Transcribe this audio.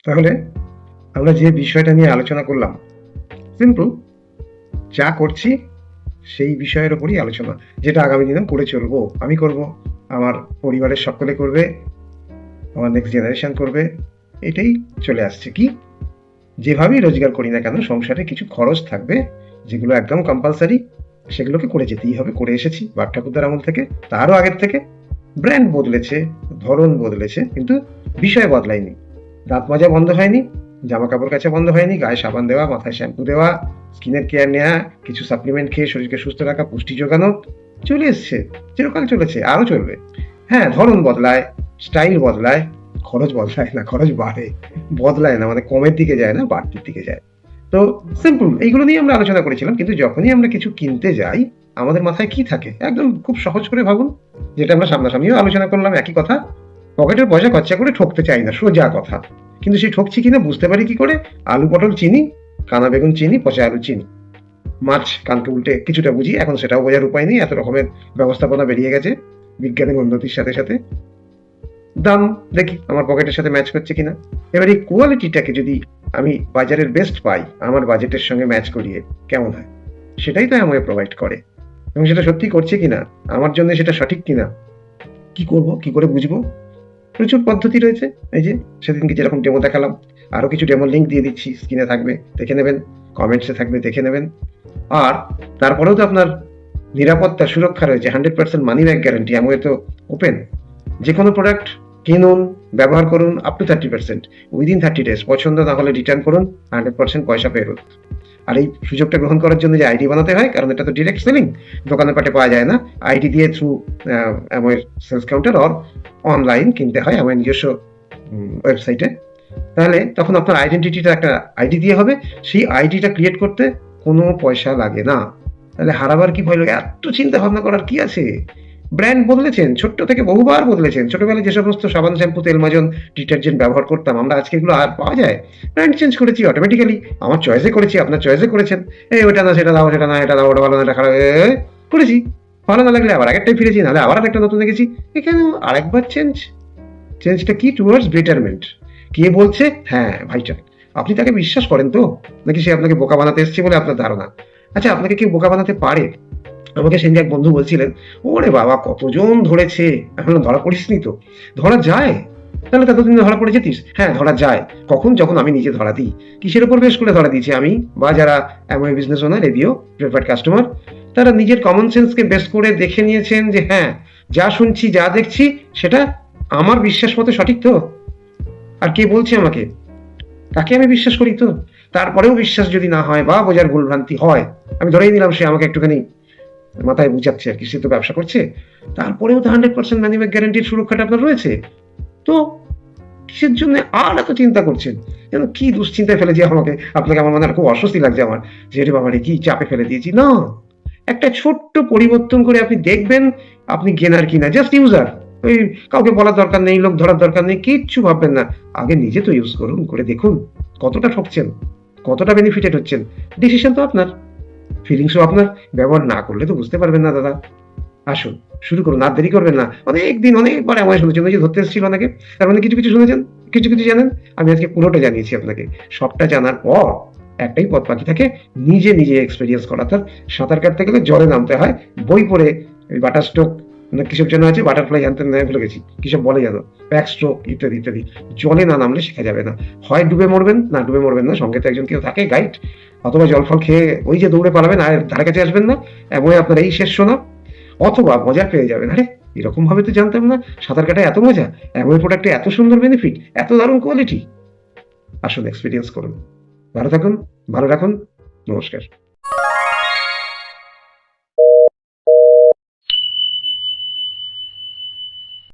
তাহলে আমরা যে বিষয়টা নিয়ে আলোচনা করলাম, সিম্পল, যা করছি সেই বিষয়ের উপরই আলোচনা, যেটা আগামী দিনে করে চলবো, আমি করব, আমার পরিবারের সকলে করবে, আমার নেক্সট জেনারেশন করবে। এটাই চলে আসছে। কি যেভাবেই রোজগার করি না কেন, সংসারে কিছু খরচ থাকবে যেগুলো একদম কম্পালসারি, সেগুলোকে করে যেতেই হবে। করে এসেছি বাপ ঠাকুরদার আমল থেকে, তারও আগের থেকে। ব্র্যান্ড বদলেছে, ধরন বদলেছে, কিন্তু বিষয় বদলায়নি। দাঁত মাজা বন্ধ হয়নি, জামা কাপড় কাচা বন্ধ হয়নি, গায়ে সাবান দেওয়া, মাথায় শ্যাম্পু দেওয়া, স্কিনের কেয়ার নেওয়া, কিছু সাপ্লিমেন্ট খেয়ে শরীরকে সুস্থ রাখা, পুষ্টি যোগানো চলে এসছে, চিরকাল চলেছে, আরো চলবে। হ্যাঁ, ধরন বদলায়, স্টাইল বদলায়, খরচ বদলায় না, খরচ বাড়ে, বদলায় না, মানে কমের দিকে যায় না, বাড়তির দিকে যায়। তো সিম্পল, এইগুলো নিয়ে আমরা আলোচনা করেছিলাম। কিন্তু যখনই আমরা কিছু কিনতে যাই, আমাদের মাথায় কি থাকে, একদম খুব সহজ করে ভাবুন, যেটা আমরা সামনাসামনিও আলোচনা করলাম, একই কথা। পকেটের পয়সা খরচা করে ঠকতে চাই না, সোজা কথা। কিন্তু সেই ঠকছি কিনা বুঝতে পারি কি করে? আলু পটল চিনি, কানা বেগুন চিনি, পচা আলু চিনি, মাছ কানকে উল্টে কিছুটা বুঝি, এখন সেটাও বোঝার উপায় নেই, এত রকমের ব্যবস্থাপনা বেরিয়ে গেছে বিজ্ঞানের উন্নতির সাথে সাথে। দাম দেখি আমার পকেটের সাথে ম্যাচ করছে কিনা। এবার এই কোয়ালিটিটাকে যদি আমি বাজারের বেস্ট পাই, আমার বাজেটের সঙ্গে ম্যাচ করিয়ে, কেমন হয়? সেটাই তো আমায় প্রোভাইড করে। এবং সেটা সত্যি করছে কিনা, আমার জন্য সেটা সঠিক কিনা, কি করব, কি করে বুঝবো? প্রচুর পদ্ধতি রয়েছে। এই যে সেদিনকে যেরকম ডেমো দেখালাম, আরো কিছু ডেমো লিঙ্ক দিয়ে দিচ্ছি, স্ক্রিনে থাকবে, দেখে নেবেন, কমেন্টসে থাকবে, দেখে নেবেন। আর তারপরেও তো আপনার নিরাপত্তা, সুরক্ষা রয়েছে, 100% মানি ব্যাক গ্যারান্টি। আমি তো ওপেন, যে কোনো প্রোডাক্ট কিনুন, ব্যবহার করুন, আপ টু 30%, উইদিন 30 days, পছন্দ না হলে রিটার্ন করুন, 100% পয়সা ফেরত। আর এই সুযোগটা গ্রহণ করার জন্য যে আইডি বানাতে হয়, কারণ এটা তো ডিরেক্ট সেলিং, দোকানে পাটে পাওয়া যায় না, আইডি দিয়ে থ্রু আমার সেলস কাউন্টার অর অনলাইন কিনতে হয় আমার নিজস্ব ওয়েবসাইটে। তাহলে তখন আপনার আইডেন্টিটিটা একটা আইডি দিয়ে হবে, সেই আইডিটা ক্রিয়েট করতে কোনো পয়সা লাগে না। তাহলে হারাবার কি ভয় লাগে? এত চিন্তা ভাবনা করার কি আছে? ব্র্যান্ড বদলেছেন, ছোট্ট থেকে বহুবার বদলেছেন। ছোটবেলায় যে সমস্ত সাবান, শ্যাম্পু, তেল মাজন, ডিটারজেন্ট ব্যবহার করতাম আমরা, আজকে এগুলো আর পাওয়া যায়? ব্র্যান্ড চেঞ্জ করেছি অটোমেটিক্যালি, আমার চয়েসে করেছি, আপনার চয়েসে করেছেন। এই ওটা না সেটা দাও, সেটা না এটা দাও, ওটা ভালো না এটা খারাপ, করেছি। ভালো না লাগলে আবার আগেরটাই ফিরেছি, নাহলে আবার একটা নতুন দেখেছি। এখানে আরেকবার চেঞ্জটা কি? Towards betterment. কে বলছে? হ্যাঁ, ভাইটা। আপনি তাকে বিশ্বাস করেন তো, নাকি সে আপনাকে বোকা বানাতে এসছে বলে আপনার ধারণা? আচ্ছা, আপনাকে কেউ বোকা বানাতে পারে? আমাকে সেদিন এক বন্ধু বলছিলেন, ওরে বাবা কতজন ধরেছে। এখন ধরা পড়িসনি তো? ধরা যায়। তাহলে ততদিন ধরা পড়ে যেতিস? হ্যাঁ, ধরা যায়। কখন? যখন আমি নিজে ধরা দিই। কিসের উপর বেশ করে ধরা দিয়েছি আমি, বা যারা আমার business owner, radio preferred customer, তারা নিজের কমন সেন্সকে বেস করে দেখে নিয়েছেন যে হ্যাঁ, যা শুনছি, যা দেখছি, সেটা আমার বিশ্বাস মতো সঠিক তো। আর কে বলছে আমাকে, তাকে আমি বিশ্বাস করি তো। তারপরেও বিশ্বাস যদি না হয় বা বোঝার ভুলভ্রান্তি হয়, আমি ধরেই নিলাম সে আমাকে একটুখানি মাথায় বুঝাচ্ছে আর কি, সে তো ব্যবসা করছে, তারপরেও তো 100% মানি ব্যাক গ্যারান্টির সুরক্ষাটা আপনার রয়েছে। তো কিসের জন্য আর এত চিন্তা করছেন? যেন কি দুশ্চিন্তায় ফেলে দিয়ে আমাকে, আপনাকে আমার মনে হয় খুব অস্বস্তি লাগছে আমার, যে রে বাবা রে, কি চাপে ফেলে দিয়েছি। না, একটা ছোট্ট পরিবর্তন করে আপনি দেখবেন আপনি গেনার কিনা, জাস্ট ইউজার। ওই কাউকে বলার দরকার নেই, লোক ধরার দরকার নেই, কিচ্ছু ভাববেন না। আগে নিজে তো ইউজ করুন, করে দেখুন কতটা ঠকছেন, কতটা বেনিফিটেড হচ্ছেন। ডিসিশন তো আপনার, ফিলিংসও আপনার। ব্যবহার না করলে তো বুঝতে পারবেন না দাদা। আসুন, শুরু করুন, আর দেরি করবেন না। অনেকদিন অনেকবার এমন শুনেছেন, ওই যে ধরতে এসেছিল অনেকে, তার মানে কিছু কিছু শুনেছেন, কিছু কিছু জানেন। আমি আজকে পুরোটা জানিয়েছি আপনাকে। সবটা জানার পর একটাই পথ বাকি থাকে, নিজে নিজে এক্সপেরিয়েন্স করা। অর্থাৎ সাঁতার কাটতে গেলে জলে নামতে হয়, বই পড়ে ওই বাটার স্ট্রোক না কিসব যেন আছে, বাটারফ্লাই জানতে না ভুলে গেছি, কিসব বলে জানো, ব্যাক স্ট্রোক ইত্যাদি ইত্যাদি। জলে না নামলে শেখা যাবে না। হয় ডুবে মরবেন, না ডুবে মরবেন না, সঙ্গে তো একজন কেউ থাকে, গাইড, অথবা জল ফল খেয়ে ওই যে দৌড়ে পালাবেন, আর ধারে কাছে আসবেন না, এমন আপনার এই শেষ শোনা। অথবা মজা পেয়ে যাবেন, আরে এরকম ভাবে তো জানতাম না সাঁতার কাটায় এত মজা, এমন প্রোডাক্টে এত সুন্দর বেনিফিট, এত দারুণ কোয়ালিটি। আসুন এক্সপিরিয়েন্স করুন। ভালো থাকুন, ভালো রাখুন, নমস্কার।